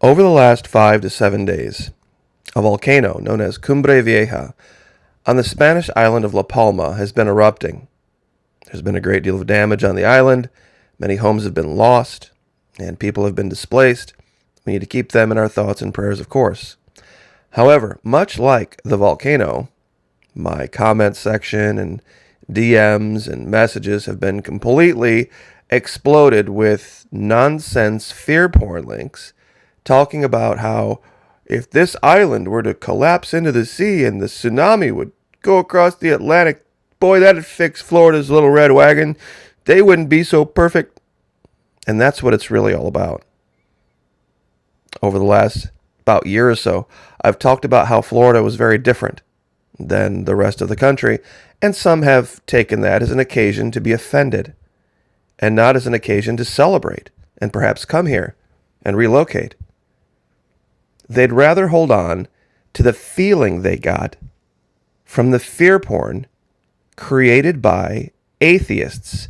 Over the last 5 to 7 days, a volcano known as Cumbre Vieja on the Spanish island of La Palma has been erupting. There's been a great deal of damage on the island. Many homes have been lost, and people have been displaced. We need to keep them in our thoughts and prayers, of course. However, much like the volcano, my comment section and DMs and messages have been completely exploded with nonsense fear porn links talking about how if this island were to collapse into the sea and the tsunami would go across the Atlantic, boy, that'd fix Florida's little red wagon. They wouldn't be so perfect. And that's what it's really all about. Over the last about year or so, I've talked about how Florida was very different than the rest of the country, and some have taken that as an occasion to be offended and not as an occasion to celebrate and perhaps come here and relocate. They'd rather hold on to the feeling they got from the fear porn created by atheists.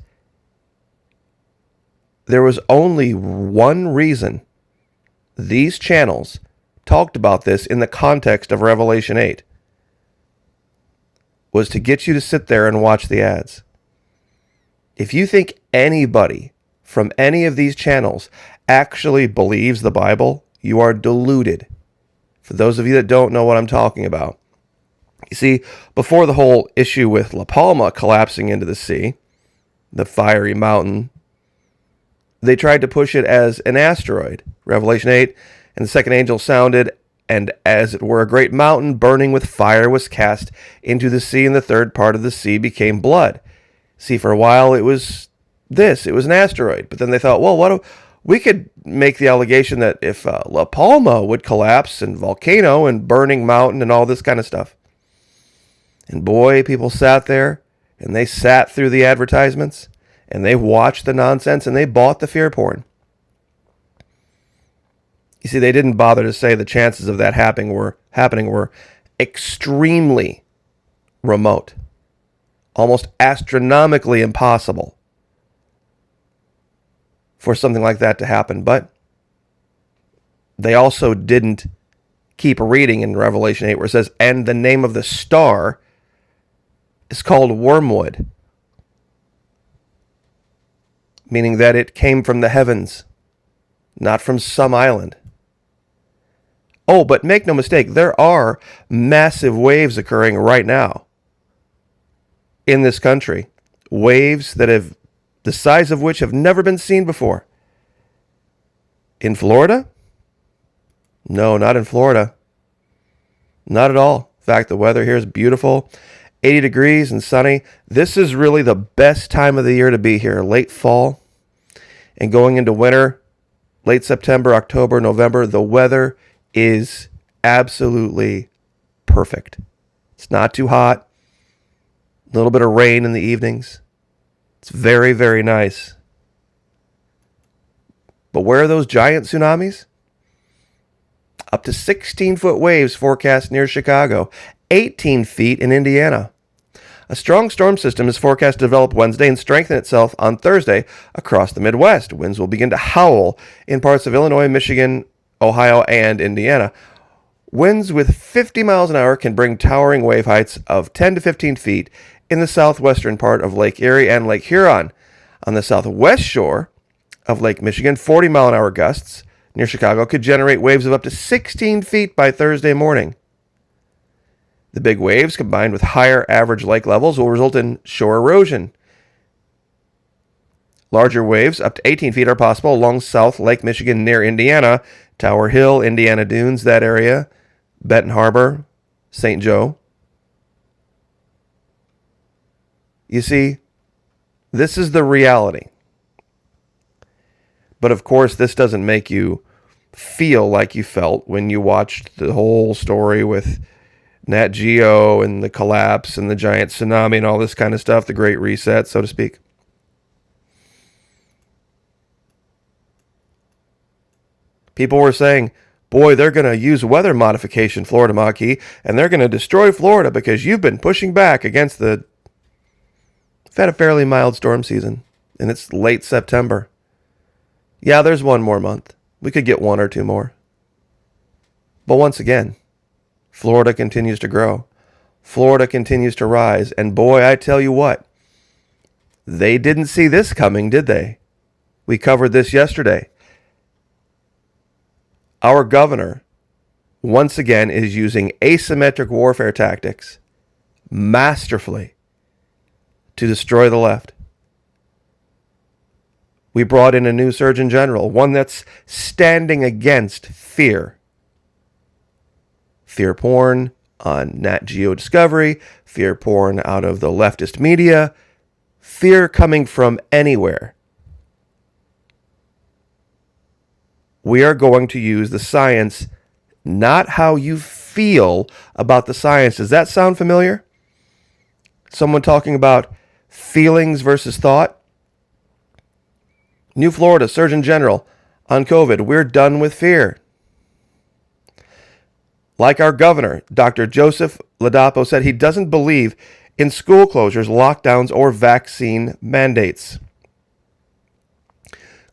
There was only one reason these channels talked about this in the context of Revelation 8, was to get you to sit there and watch the ads. If you think anybody from any of these channels actually believes the Bible, you are deluded. For those of you that don't know what I'm talking about, you see, before the whole issue with La Palma collapsing into the sea, the fiery mountain, they tried to push it as an asteroid. Revelation 8, and the second angel sounded, and as it were a great mountain burning with fire was cast into the sea, and the third part of the sea became blood. See, for a while it was an asteroid. But then they thought, well, we could make the allegation that if La Palma would collapse, and volcano and burning mountain and all this kind of stuff. And boy, people sat there, and they sat through the advertisements, and they watched the nonsense, and they bought the fear porn. You see, they didn't bother to say the chances of that happening were extremely remote, almost astronomically impossible for something like that to happen. But they also didn't keep reading in Revelation 8 where it says, and the name of the star is called Wormwood, meaning that it came from the heavens, not from some island. Oh, but make no mistake, there are massive waves occurring right now in this country. Waves that have the size of which have never been seen before. In Florida? No, not in Florida. Not at all. In fact, the weather here is beautiful. 80 degrees and sunny. This is really the best time of the year to be here. Late fall and going into winter, late September, October, November. The weather is absolutely perfect. It's not too hot. A little bit of rain in the evenings. It's very, very nice. But where are those giant tsunamis? Up to 16-foot waves forecast near Chicago, 18 feet in Indiana. A strong storm system is forecast to develop Wednesday and strengthen itself on Thursday across the Midwest. Winds will begin to howl in parts of Illinois, Michigan, Ohio, and Indiana. Winds with 50 miles an hour can bring towering wave heights of 10 to 15 feet in the southwestern part of Lake Erie and Lake Huron. On the southwest shore of Lake Michigan, 40-mile-an-hour gusts near Chicago could generate waves of up to 16 feet by Thursday morning. The big waves, combined with higher average lake levels, will result in shore erosion. Larger waves, up to 18 feet, are possible along South Lake Michigan near Indiana, Tower Hill, Indiana Dunes, that area, Benton Harbor, St. Joe. You see, this is the reality. But of course, this doesn't make you feel like you felt when you watched the whole story with Nat Geo and the collapse and the giant tsunami and all this kind of stuff, the Great Reset, so to speak. People were saying, boy, they're going to use weather modification, Florida Maquis, and they're going to destroy Florida because you've been pushing back against the... We've had a fairly mild storm season, and it's late September. Yeah, there's one more month. We could get one or two more. But once again, Florida continues to grow. Florida continues to rise. And boy, I tell you what, they didn't see this coming, did they? We covered this yesterday. Our governor, once again, is using asymmetric warfare tactics masterfully to destroy the left. We brought in a new Surgeon General, one that's standing against fear. Fear porn on Nat Geo Discovery, fear porn out of the leftist media, fear coming from anywhere. We are going to use the science, not how you feel about the science. Does that sound familiar? Someone talking about feelings versus thought? New Florida Surgeon General on COVID. We're done with fear. Like our governor, Dr. Joseph Ladapo said he doesn't believe in school closures, lockdowns, or vaccine mandates.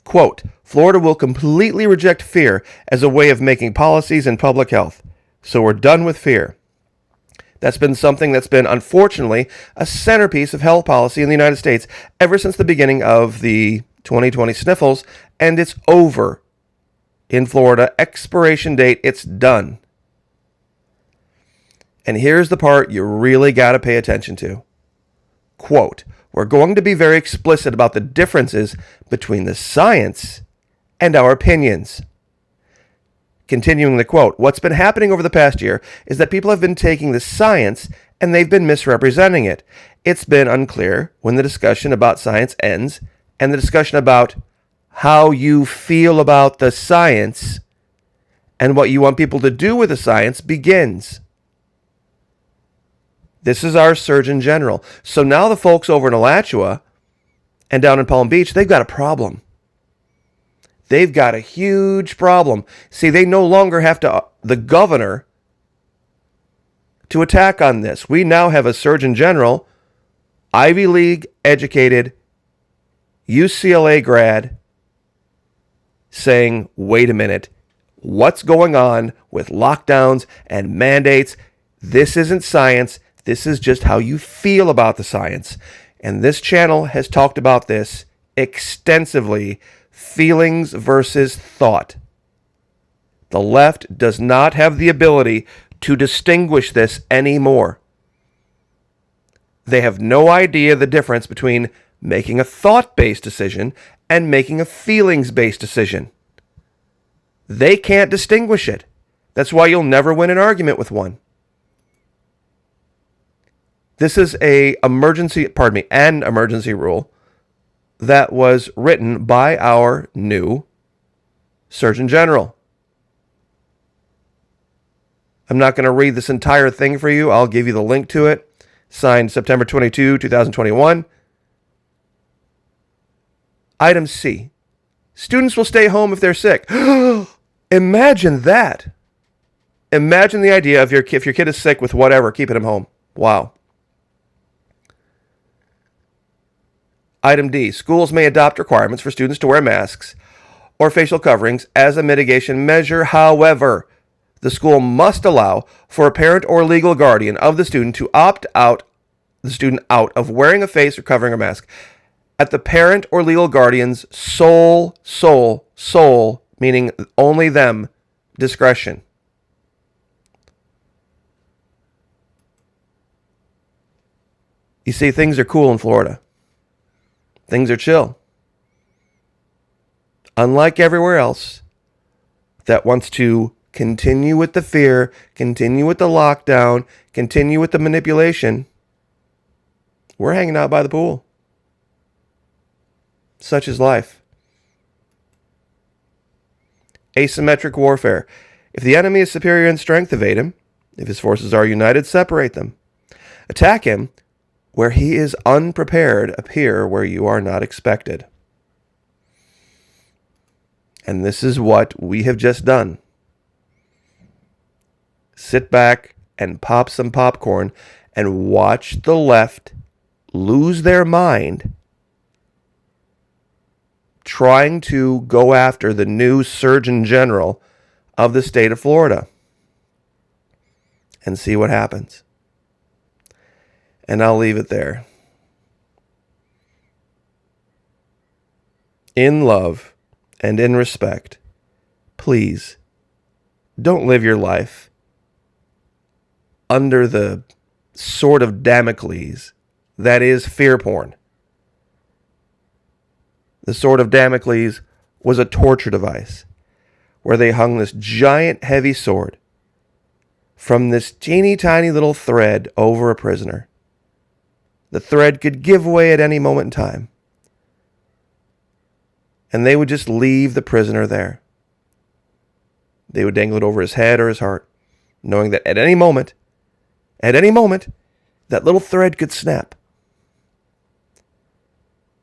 Quote, Florida will completely reject fear as a way of making policies in public health. So we're done with fear. That's been something that's been, unfortunately, a centerpiece of health policy in the United States ever since the beginning of the 2020 sniffles, and it's over in Florida. Expiration date, it's done. And here's the part you really got to pay attention to. Quote, we're going to be very explicit about the differences between the science and our opinions. Continuing the quote, what's been happening over the past year is that people have been taking the science and they've been misrepresenting it. It's been unclear when the discussion about science ends and the discussion about how you feel about the science and what you want people to do with the science begins. This is our Surgeon General. So now the folks over in Alachua and down in Palm Beach, they've got a problem. They've got a huge problem. See, they no longer have the governor to attack on this. We now have a Surgeon General, Ivy League educated, UCLA grad, saying, wait a minute, what's going on with lockdowns and mandates? This isn't science. This is just how you feel about the science. And this channel has talked about this extensively. Feelings versus thought. The left does not have the ability to distinguish this anymore. They have no idea the difference between making a thought-based decision and making a feelings-based decision. They can't distinguish it. That's why you'll never win an argument with one. This is an emergency rule that was written by our new Surgeon General. I'm not going to read this entire thing for you. I'll give you the link to it. Signed September 22, 2021. Item C. Students will stay home if they're sick. Imagine that. Imagine the idea of if your kid is sick with whatever, keeping him home. Wow. Item D, schools may adopt requirements for students to wear masks or facial coverings as a mitigation measure. However, the school must allow for a parent or legal guardian of the student to opt out of wearing a face or covering a mask at the parent or legal guardian's sole, meaning only them, discretion. You see, things are cool in Florida. Things are chill. Unlike everywhere else that wants to continue with the fear, continue with the lockdown, continue with the manipulation, we're hanging out by the pool. Such is life. Asymmetric warfare. If the enemy is superior in strength, evade him. If his forces are united, separate them. Attack him where he is unprepared, appear where you are not expected. And this is what we have just done. Sit back and pop some popcorn and watch the left lose their mind trying to go after the new Surgeon General of the state of Florida. and see what happens. And I'll leave it there. In love and in respect, please don't live your life under the sword of Damocles that is fear porn. The sword of Damocles was a torture device where they hung this giant heavy sword from this teeny tiny little thread over a prisoner. The thread could give way at any moment in time, and they would just leave the prisoner there. They would dangle it over his head or his heart, knowing that at any moment, that little thread could snap.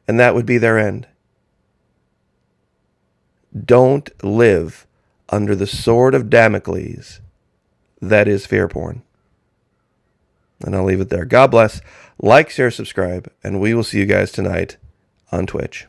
And that would be their end. Don't live under the sword of Damocles that is fear porn. And I'll leave it there. God bless. Like, share, subscribe, and we will see you guys tonight on Twitch.